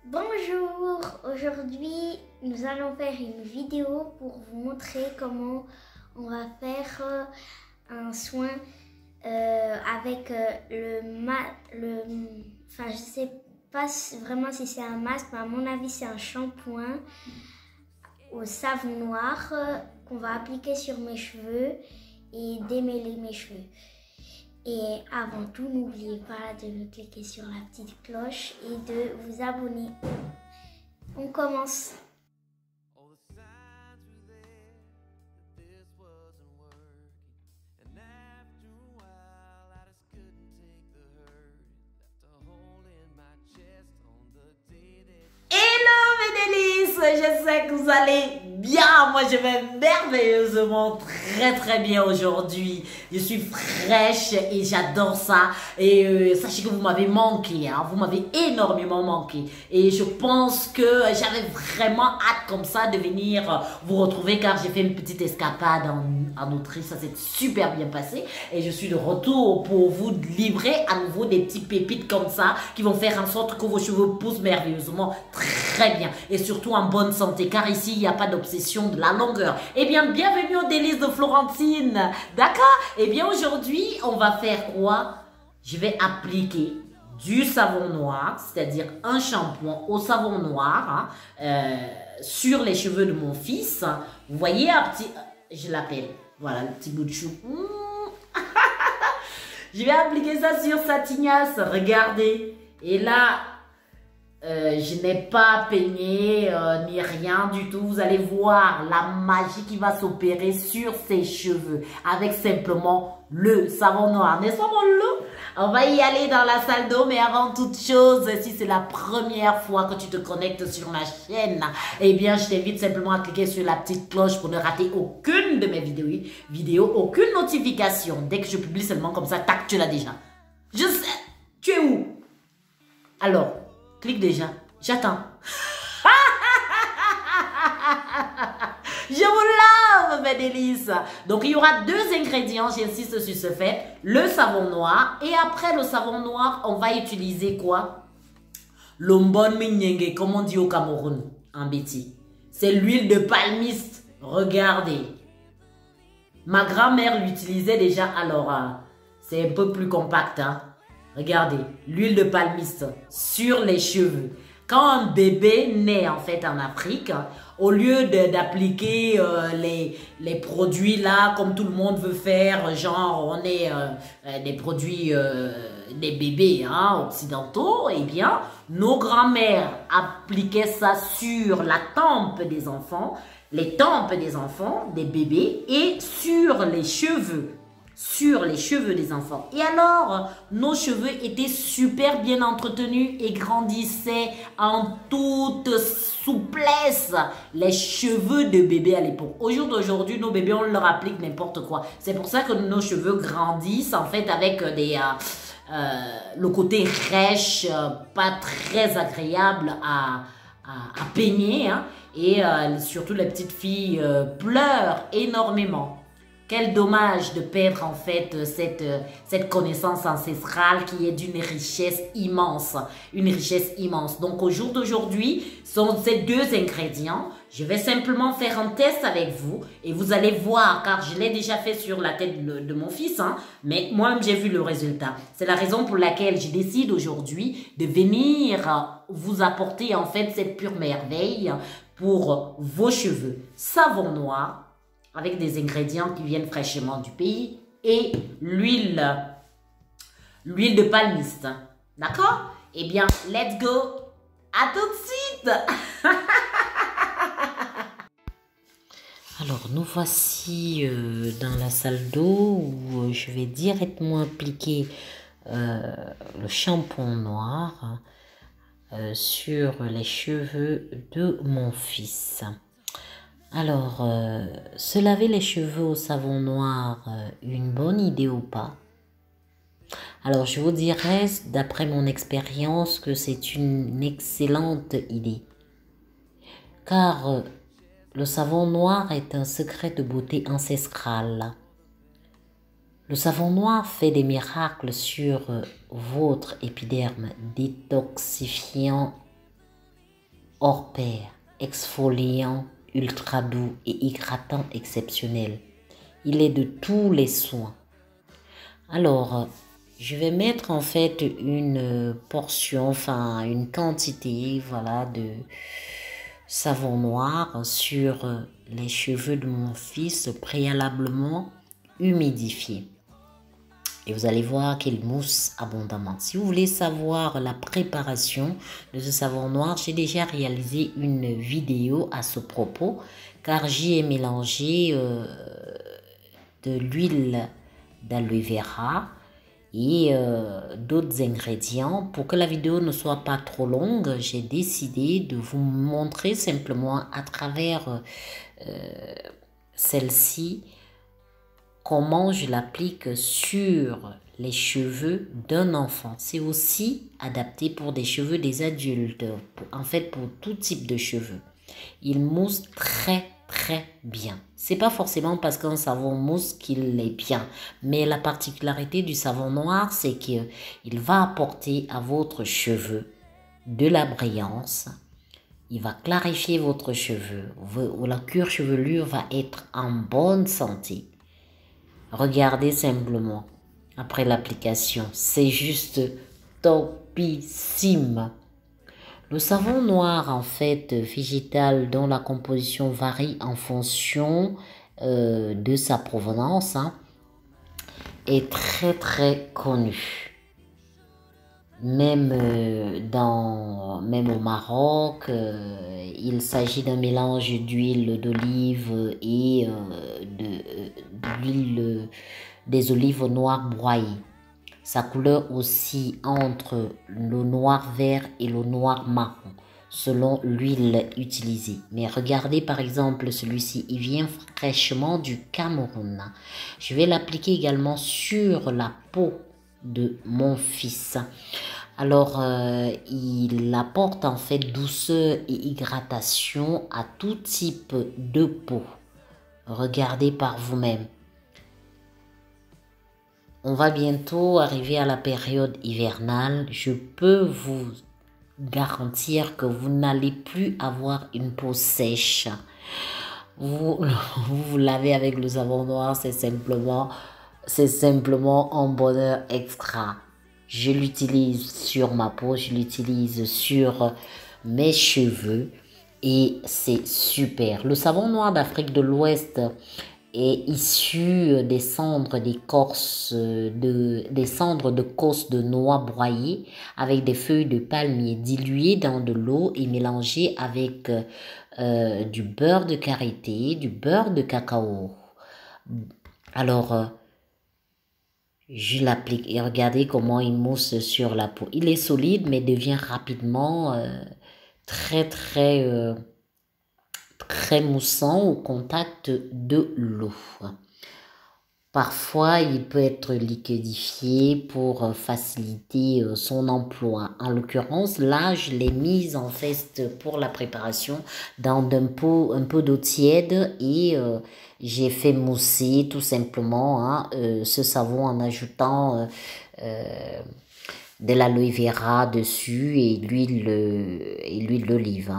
Bonjour, aujourd'hui nous allons faire une vidéo pour vous montrer comment on va faire un soin avec enfin je sais pas vraiment si c'est un masque, mais à mon avis c'est un shampoing au savon noir qu'on va appliquer sur mes cheveux et démêler mes cheveux. Et avant tout, n'oubliez pas de cliquer sur la petite cloche et de vous abonner. On commence. Hello mes délices, je sais que vous allez bien, moi je vais merveilleusement très bien aujourd'hui. Je suis fraîche et j'adore ça et sachez que vous m'avez manqué, hein, vous m'avez énormément manqué et je pense que j'avais vraiment hâte comme ça de venir vous retrouver car j'ai fait une petite escapade en Autriche, ça s'est super bien passé et je suis de retour pour vous livrer à nouveau des petits pépites comme ça qui vont faire en sorte que vos cheveux poussent merveilleusement très bien et surtout en bonne santé car ici il n'y a pas d'obsession de la longueur. Eh bien bienvenue aux délices de Florentine, d'accord? Eh bien aujourd'hui on va faire quoi? Je vais appliquer du savon noir, c'est-à-dire un shampoing au savon noir sur les cheveux de mon fils. Vous voyez un petit, je l'appelle, voilà le petit bout de chou. Je vais appliquer ça sur sa tignasse, regardez. Et là, je n'ai pas peigné ni rien du tout. Vous allez voir la magie qui va s'opérer sur ses cheveux avec simplement le savon noir. N'est-ce pas mon loup? On va y aller dans la salle d'eau, mais avant toute chose, si c'est la première fois que tu te connectes sur ma chaîne, eh bien, je t'invite simplement à cliquer sur la petite cloche pour ne rater aucune de mes vidéos, aucune notification. Dès que je publie seulement comme ça, tac, tu l'as déjà. Je sais, tu es où? Alors, clique déjà. J'attends. Je vous lave, mes délices. Donc, il y aura deux ingrédients, j'insiste sur ce fait. Le savon noir. Et après le savon noir, on va utiliser quoi? L'ombon minyenge, comme on dit au Cameroun, en Béti. C'est l'huile de palmiste. Regardez. Ma grand-mère l'utilisait déjà, alors c'est un peu plus compact, hein. Regardez, l'huile de palmiste sur les cheveux. Quand un bébé naît en fait en Afrique, au lieu d'appliquer les produits là, comme tout le monde veut faire, genre on est des produits des bébés hein, occidentaux, eh bien, nos grands-mères appliquaient ça sur la tempe des enfants, les tempes des enfants, des bébés, et sur les cheveux. Sur les cheveux des enfants. Et alors, nos cheveux étaient super bien entretenus et grandissaient en toute souplesse. Les cheveux de bébé à l'époque. Au jour d'aujourd'hui, nos bébés, on leur applique n'importe quoi. C'est pour ça que nos cheveux grandissent en fait avec le côté rêche, pas très agréable à peigner. Hein, et surtout, les petites filles pleurent énormément. Quel dommage de perdre en fait cette connaissance ancestrale qui est d'une richesse immense. Une richesse immense. Donc au jour d'aujourd'hui, sont ces deux ingrédients. Je vais simplement faire un test avec vous et vous allez voir, car je l'ai déjà fait sur la tête de mon fils, hein, mais moi-même j'ai vu le résultat. C'est la raison pour laquelle je décide aujourd'hui de venir vous apporter en fait cette pure merveille pour vos cheveux. Savon noir, avec des ingrédients qui viennent fraîchement du pays et l'huile de palmiste. D'accord? Eh bien, let's go! À tout de suite! Alors, nous voici dans la salle d'eau où je vais directement appliquer le shampoing noir sur les cheveux de mon fils. Alors, se laver les cheveux au savon noir, une bonne idée ou pas? Alors, je vous dirais, d'après mon expérience, que c'est une excellente idée. Car le savon noir est un secret de beauté ancestrale. Le savon noir fait des miracles sur votre épiderme, détoxifiant hors pair, exfoliant, ultra doux et hydratant exceptionnel. Il est de tous les soins. Alors, je vais mettre en fait une portion, enfin une quantité, voilà, de savon noir sur les cheveux de mon fils préalablement humidifiés. Et vous allez voir qu'il mousse abondamment. Si vous voulez savoir la préparation de ce savon noir, j'ai déjà réalisé une vidéo à ce propos, car j'y ai mélangé de l'huile d'aloe vera et d'autres ingrédients. Pour que la vidéo ne soit pas trop longue, j'ai décidé de vous montrer simplement à travers celle-ci comment je l'applique sur les cheveux d'un enfant. C'est aussi adapté pour des cheveux des adultes, en fait pour tout type de cheveux. Il mousse très bien. C'est pas forcément parce qu'un savon mousse qu'il est bien, mais la particularité du savon noir, c'est qu'il va apporter à votre cheveu de la brillance. Il va clarifier votre cheveu. La cuir chevelure va être en bonne santé. Regardez simplement après l'application. C'est juste topissime. Le savon noir, en fait, végétal, dont la composition varie en fonction de sa provenance, est très connu. Même au Maroc, il s'agit d'un mélange d'huile d'olive et des olives noires broyées. Sa couleur aussi entre le noir vert et le noir marron, selon l'huile utilisée. Mais regardez par exemple celui-ci, il vient fraîchement du Cameroun. Je vais l'appliquer également sur la peau de mon fils. Alors, il apporte en fait douceur et hydratation à tout type de peau. Regardez par vous-même. On va bientôt arriver à la période hivernale. Je peux vous garantir que vous n'allez plus avoir une peau sèche. Vous lavez avec le savon noir, c'est simplement un bonheur extra. Je l'utilise sur ma peau, je l'utilise sur mes cheveux et c'est super. Le savon noir d'Afrique de l'Ouest est issu des cendres d'écorce des cendres de causse de noix broyées avec des feuilles de palmier diluées dans de l'eau et mélangées avec du beurre de karité, du beurre de cacao. Alors, je l'applique et regardez comment il mousse sur la peau. Il est solide mais devient rapidement très moussant au contact de l'eau. Parfois, il peut être liquidifié pour faciliter son emploi. En l'occurrence, là, je l'ai mise en fait pour la préparation dans un peu d'eau tiède et j'ai fait mousser tout simplement ce savon en ajoutant de l'aloe vera dessus et l'huile d'olive.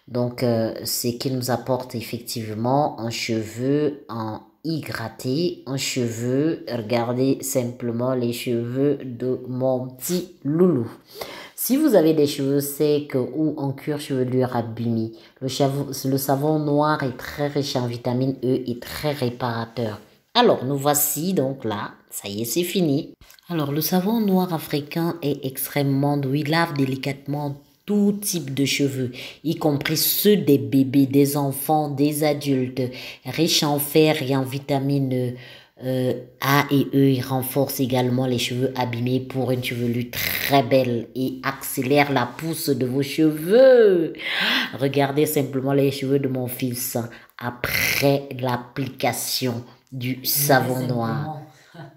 Donc, c'est qu'il nous apporte effectivement un cheveu en hydraté, un cheveu, regardez simplement les cheveux de mon petit loulou. Si vous avez des cheveux secs ou en cuir chevelure abîmé, le savon noir est très riche en vitamine E et très réparateur. Alors, nous voici donc là, ça y est, c'est fini. Alors, le savon noir africain est extrêmement doux, il lave délicatement tout type de cheveux, y compris ceux des bébés, des enfants, des adultes, riche en fer et en vitamines A et E. Il renforce également les cheveux abîmés pour une chevelure très belle et accélère la pousse de vos cheveux. Regardez simplement les cheveux de mon fils après l'application du savon noir.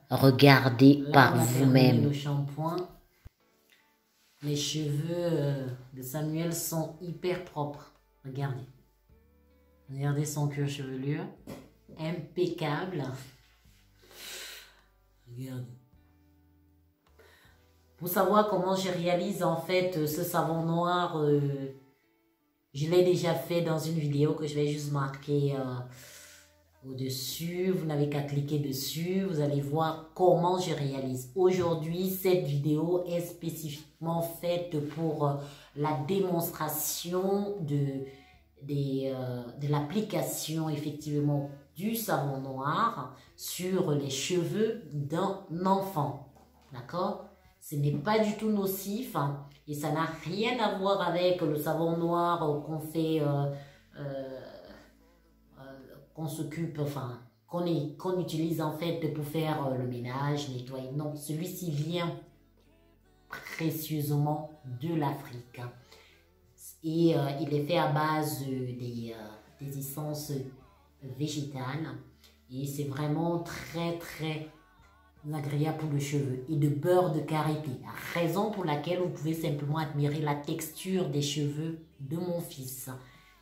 Regardez par vous-même. Le shampoing. Les cheveux de Samuel sont hyper propres. Regardez. Regardez son cuir chevelure. Impeccable. Regardez. Pour savoir comment je réalise en fait ce savon noir Je l'ai déjà fait dans une vidéo que je vais juste marquer au-dessus. Vous n'avez qu'à cliquer dessus. Vous allez voir comment je réalise. Aujourd'hui, cette vidéo est spécifiquement faite pour la démonstration de l'application effectivement du savon noir sur les cheveux d'un enfant. D'accord? Ce n'est pas du tout nocif hein, et ça n'a rien à voir avec le savon noir qu'on fait, qu'on s'occupe, enfin, qu'on utilise en fait pour faire le ménage, nettoyer. Non, celui-ci vient précieusement de l'Afrique. Hein. Et il est fait à base des essences végétales. Et c'est vraiment très très agréable pour le cheveu. Et de beurre de karité. Raison pour laquelle vous pouvez simplement admirer la texture des cheveux de mon fils.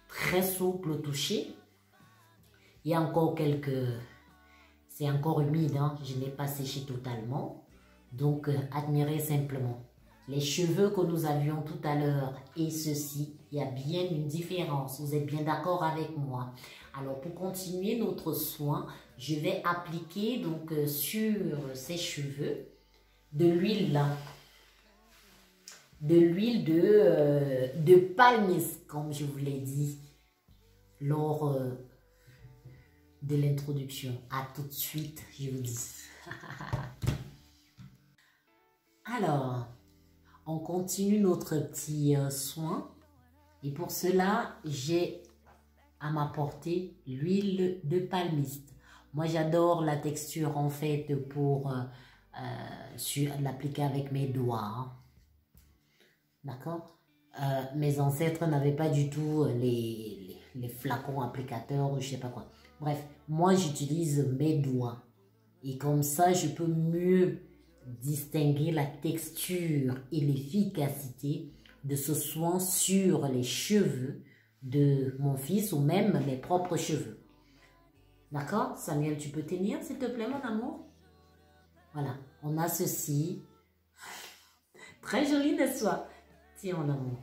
Très souple au toucher. Il y a encore quelques... C'est encore humide, hein? Je ne l'ai pas séché totalement. Donc, admirez simplement. Les cheveux que nous avions tout à l'heure et ceci, il y a bien une différence. Vous êtes bien d'accord avec moi? Alors, pour continuer notre soin, je vais appliquer donc sur ces cheveux de l'huile de palmis, comme je vous l'ai dit lors de l'introduction. À tout de suite, je vous dis. Alors, on continue notre petit soin. Et pour cela, j'ai à ma portée l'huile de palmiste. Moi, j'adore la texture en fait pour l'appliquer avec mes doigts. Hein. D'accord? Mes ancêtres n'avaient pas du tout les flacons applicateurs ou je sais pas quoi. Bref, moi, j'utilise mes doigts. Et comme ça, je peux mieux distinguer la texture et l'efficacité de ce soin sur les cheveux de mon fils ou même mes propres cheveux. D'accord? Samuel, tu peux tenir s'il te plaît mon amour? Voilà, on a ceci. Très joli, n'est-ce pas? Tiens mon amour.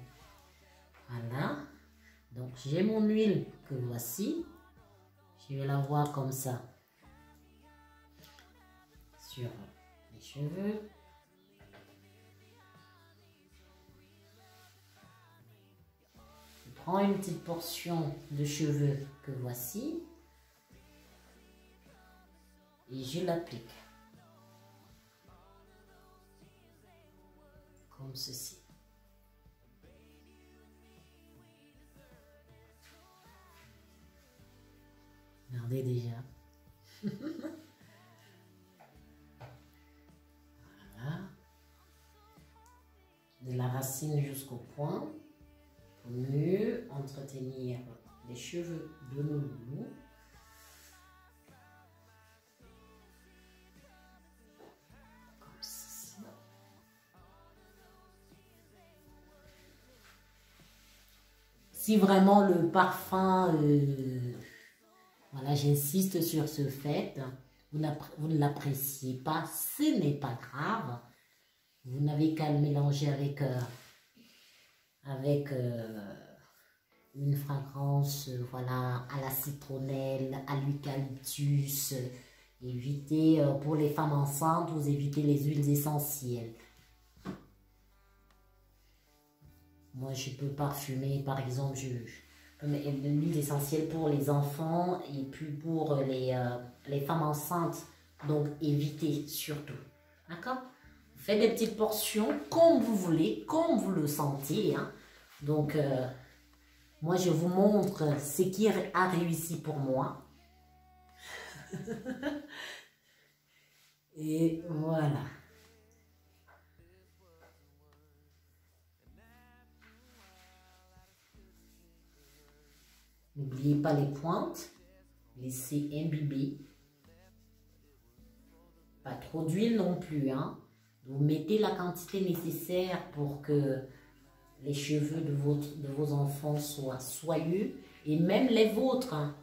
Voilà. Donc j'ai mon huile que voici. Je vais la voir comme ça. Sur les cheveux. Je prends une petite portion de cheveux que voici et je l'applique comme ceci. Regardez déjà. De la racine jusqu'au point pour mieux entretenir les cheveux de nos loulous. Comme ceci. Si vraiment le parfum, voilà, j'insiste sur ce fait, vous ne l'appréciez pas, ce n'est pas grave. Vous n'avez qu'à le mélanger avec une fragrance voilà, à la citronnelle, à l'eucalyptus. Évitez, pour les femmes enceintes, vous évitez les huiles essentielles. Moi, je peux parfumer, par exemple, l'huile essentielle pour les enfants et puis pour les femmes enceintes. Donc, évitez surtout. D'accord? Faites des petites portions comme vous voulez, comme vous le sentez. Hein. Donc, moi, je vous montre ce qui a réussi pour moi. Et voilà. N'oubliez pas les pointes. Laissez imbiber. Pas trop d'huile non plus, hein. Vous mettez la quantité nécessaire pour que les cheveux de vos enfants soient soyeux et même les vôtres. Hein.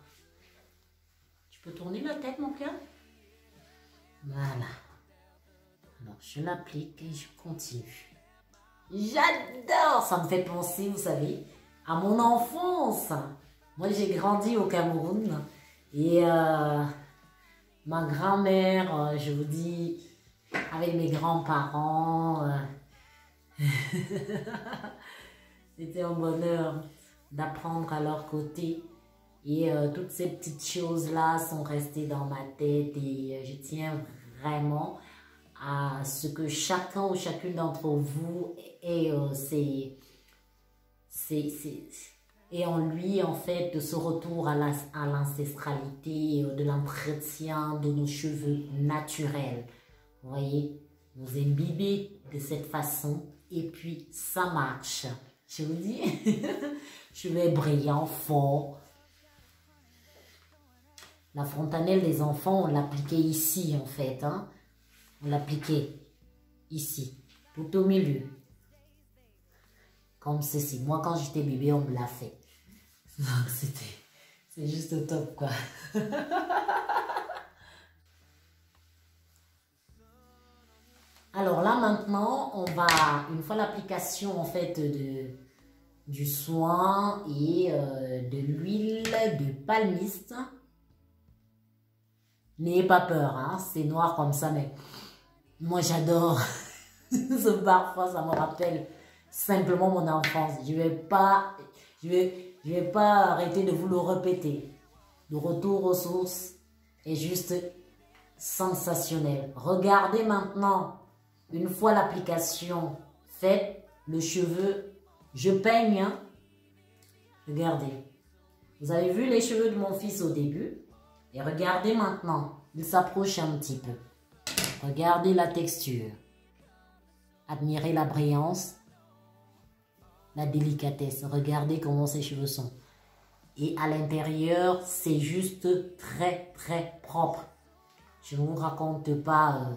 Tu peux tourner la tête, mon cœur? Voilà. Alors, je l'applique et je continue. J'adore! Ça me fait penser, vous savez, à mon enfance. Moi, j'ai grandi au Cameroun. Et ma grand-mère, je vous dis, avec mes grands-parents, c'était un bonheur d'apprendre à leur côté. Et toutes ces petites choses-là sont restées dans ma tête et je tiens vraiment à ce que chacun ou chacune d'entre vous ait, et en lui, en fait, de ce retour à l'ancestralité, de l'entretien de nos cheveux naturels. Vous voyez, vous imbibez de cette façon et puis ça marche. Je vous dis, cheveux brillants, forts. La fontanelle des enfants, on l'appliquait ici, en fait. Hein? On l'appliquait ici, tout au milieu. Comme ceci. Moi, quand j'étais bébé, on me l'a fait. C'est juste top, quoi. Alors là, maintenant, on va, une fois l'application, en fait, du soin et de l'huile de palmiste. N'ayez pas peur, hein, c'est noir comme ça, mais moi j'adore. Ce parfum, ça me rappelle simplement mon enfance. Je vais pas arrêter de vous le répéter. Le retour aux sources est juste sensationnel. Regardez maintenant, une fois l'application faite, le cheveu, je peigne. Hein. Regardez. Vous avez vu les cheveux de mon fils au début? Et regardez maintenant, il s'approche un petit peu. Regardez la texture. Admirez la brillance, la délicatesse. Regardez comment ses cheveux sont. Et à l'intérieur, c'est juste très, très propre. Je ne vous raconte pas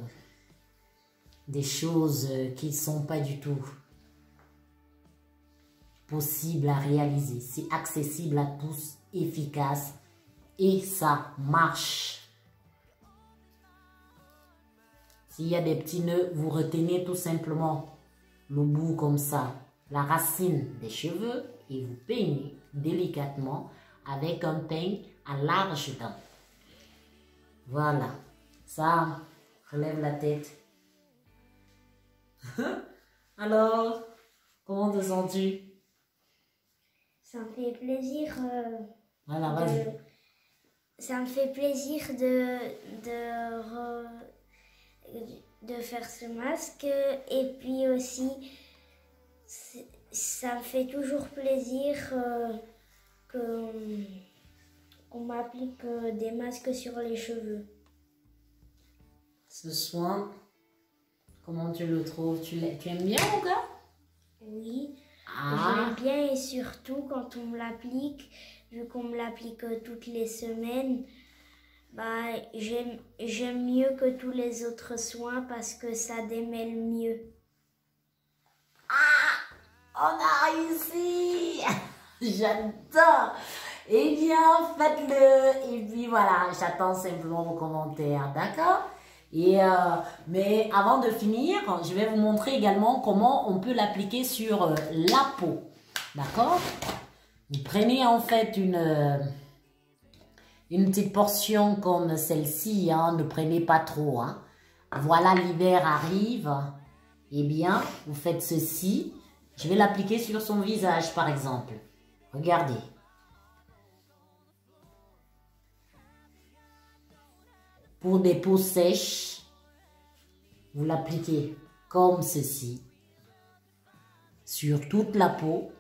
des choses qui ne sont pas du tout possibles à réaliser. C'est accessible à tous, efficace. Et ça marche. S'il y a des petits nœuds, vous retenez tout simplement le bout comme ça, la racine des cheveux et vous peignez délicatement avec un peigne à large dent. Voilà. Ça relève la tête. Alors, comment te sens-tu? Ça me fait plaisir. Voilà, vas-y. Ça me fait plaisir de faire ce masque et puis aussi ça me fait toujours plaisir qu'on m'applique des masques sur les cheveux. Ce soin, comment tu le trouves? Tu aimes bien mon gars? Oui, ah. J'aime bien et surtout quand on me l'applique. Vu qu'on me l'applique toutes les semaines, bah, j'aime mieux que tous les autres soins parce que ça démêle mieux. Ah, on a réussi. J'adore. Eh bien, faites-le. Et puis voilà, j'attends simplement vos commentaires, d'accord? Mais avant de finir, je vais vous montrer également comment on peut l'appliquer sur la peau, d'accord? Vous prenez en fait une petite portion comme celle-ci, hein, ne prenez pas trop. Hein. Voilà, l'hiver arrive. Eh bien, vous faites ceci. Je vais l'appliquer sur son visage, par exemple. Regardez. Pour des peaux sèches, vous l'appliquez comme ceci. Sur toute la peau.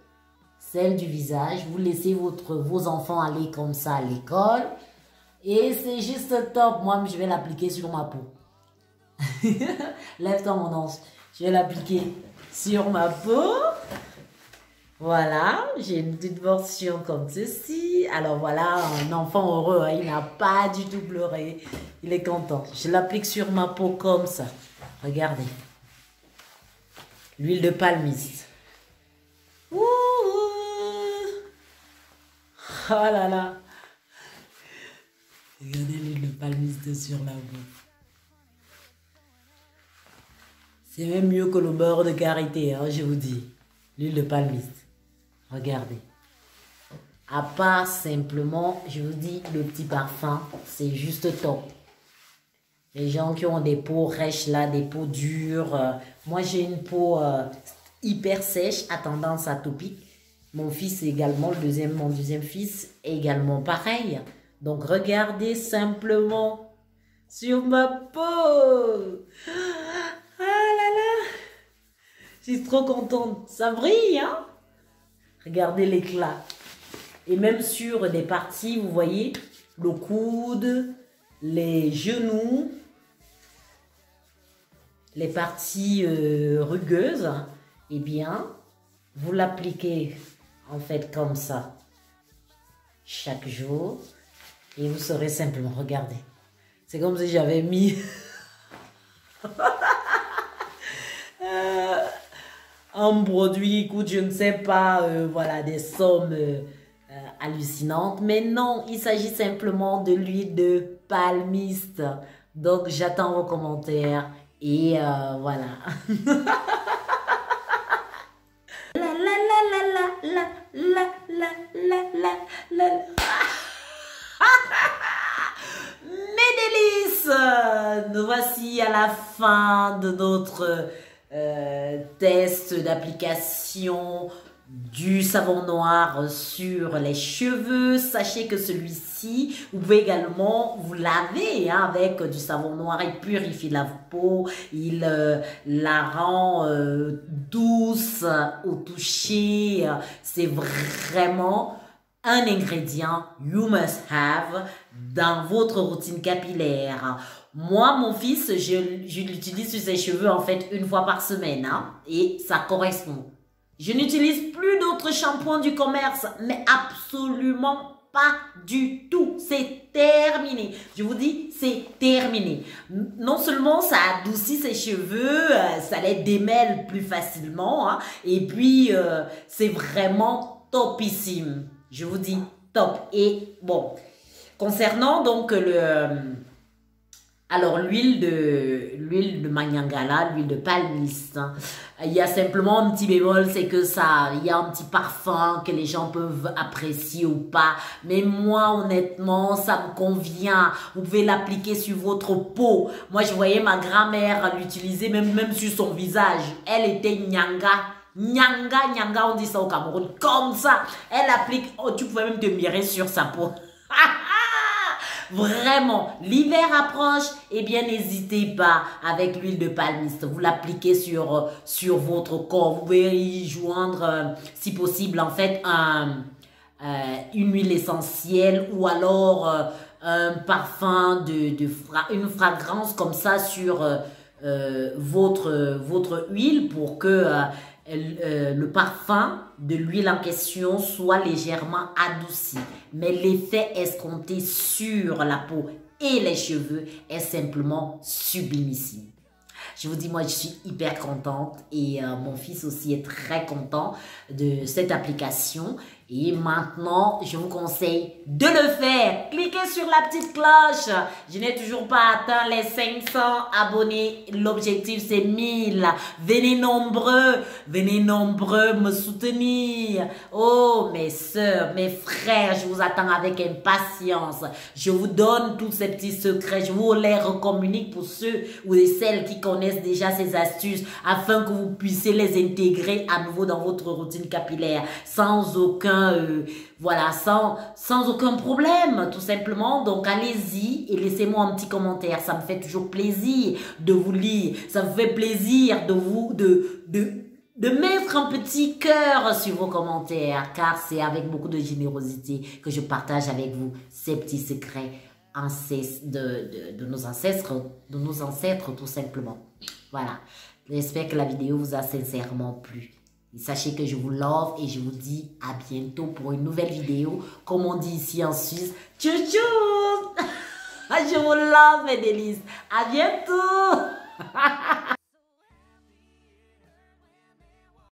Celle du visage, vous laissez vos enfants aller comme ça à l'école et c'est juste top. Moi, je vais l'appliquer sur ma peau. Lève-toi mon ange. Je vais l'appliquer sur ma peau. Voilà, j'ai une petite portion comme ceci. Alors voilà, un enfant heureux, hein, il n'a pas du tout pleuré. Il est content. Je l'applique sur ma peau comme ça. Regardez. L'huile de palmiste. Ouh. Oh là là. Regardez l'huile de palmiste sur la peau. C'est même mieux que le beurre de karité, hein, je vous dis. L'huile de palmiste. Regardez. À part simplement, je vous dis, le petit parfum, c'est juste top. Les gens qui ont des peaux rêches là, des peaux dures. Moi, j'ai une peau hyper sèche, à tendance atopique. Mon fils également, mon deuxième fils est également pareil. Donc, regardez simplement sur ma peau. Ah là là. Je suis trop contente. Ça brille, hein? Regardez l'éclat. Et même sur des parties, vous voyez, le coude, les genoux, les parties rugueuses, eh bien, vous l'appliquez en fait comme ça chaque jour et vous saurez simplement, regardez, c'est comme si j'avais mis un produit, écoute, je ne sais pas, voilà, des sommes hallucinantes, mais non, il s'agit simplement de l'huile de palmiste. Donc, j'attends vos commentaires et voilà. Mes délices, nous voici à la fin de notre test d'application du savon noir sur les cheveux. Sachez que celui-ci, vous pouvez également vous laver hein, avec du savon noir. Il purifie la peau, il la rend douce au toucher. C'est vraiment un ingrédient you must have dans votre routine capillaire. Moi, mon fils, je l'utilise sur ses cheveux en fait une fois par semaine hein, et ça correspond. Je n'utilise plus d'autres shampoings du commerce, mais absolument pas du tout. C'est terminé. Je vous dis, c'est terminé. Non seulement ça adoucit ses cheveux, ça les démêle plus facilement, hein, et puis c'est vraiment topissime. Je vous dis top. Et bon, concernant donc alors l'huile de Manyangala, l'huile de palmiste, hein, il y a simplement un petit bémol, c'est que ça, il y a un petit parfum que les gens peuvent apprécier ou pas. Mais moi, honnêtement, ça me convient. Vous pouvez l'appliquer sur votre peau. Moi, je voyais ma grand-mère l'utiliser même sur son visage. Elle était nyanga. Nyanga, on dit ça au Cameroun. Comme ça, elle applique, oh, tu pouvais même te mirer sur sa peau. Vraiment, l'hiver approche, eh bien n'hésitez pas avec l'huile de palmiste. Vous l'appliquez sur votre corps. Vous pouvez y joindre, si possible, en fait, une huile essentielle ou alors un parfum, une fragrance comme ça sur votre huile pour que le parfum de l'huile en question soit légèrement adouci. Mais l'effet escompté sur la peau et les cheveux est simplement sublimissime. Je vous dis, moi, je suis hyper contente et mon fils aussi est très content de cette application. Et maintenant, je vous conseille de le faire. Cliquez sur la petite cloche. Je n'ai toujours pas atteint les 500 abonnés. L'objectif, c'est 1000. Venez nombreux me soutenir. Oh, mes soeurs, mes frères, je vous attends avec impatience. Je vous donne tous ces petits secrets. Je vous les recommunique pour ceux ou celles qui connaissent déjà ces astuces afin que vous puissiez les intégrer à nouveau dans votre routine capillaire sans aucun voilà, sans aucun problème, tout simplement. Donc, allez-y et laissez-moi un petit commentaire. Ça me fait toujours plaisir de vous lire. Ça me fait plaisir de mettre un petit cœur sur vos commentaires, car c'est avec beaucoup de générosité que je partage avec vous ces petits secrets de nos ancêtres, tout simplement. Voilà. J'espère que la vidéo vous a sincèrement plu. Et sachez que je vous love et je vous dis à bientôt pour une nouvelle vidéo. Comme on dit ici en Suisse, tchou tchou. Je vous love mes délices. À bientôt.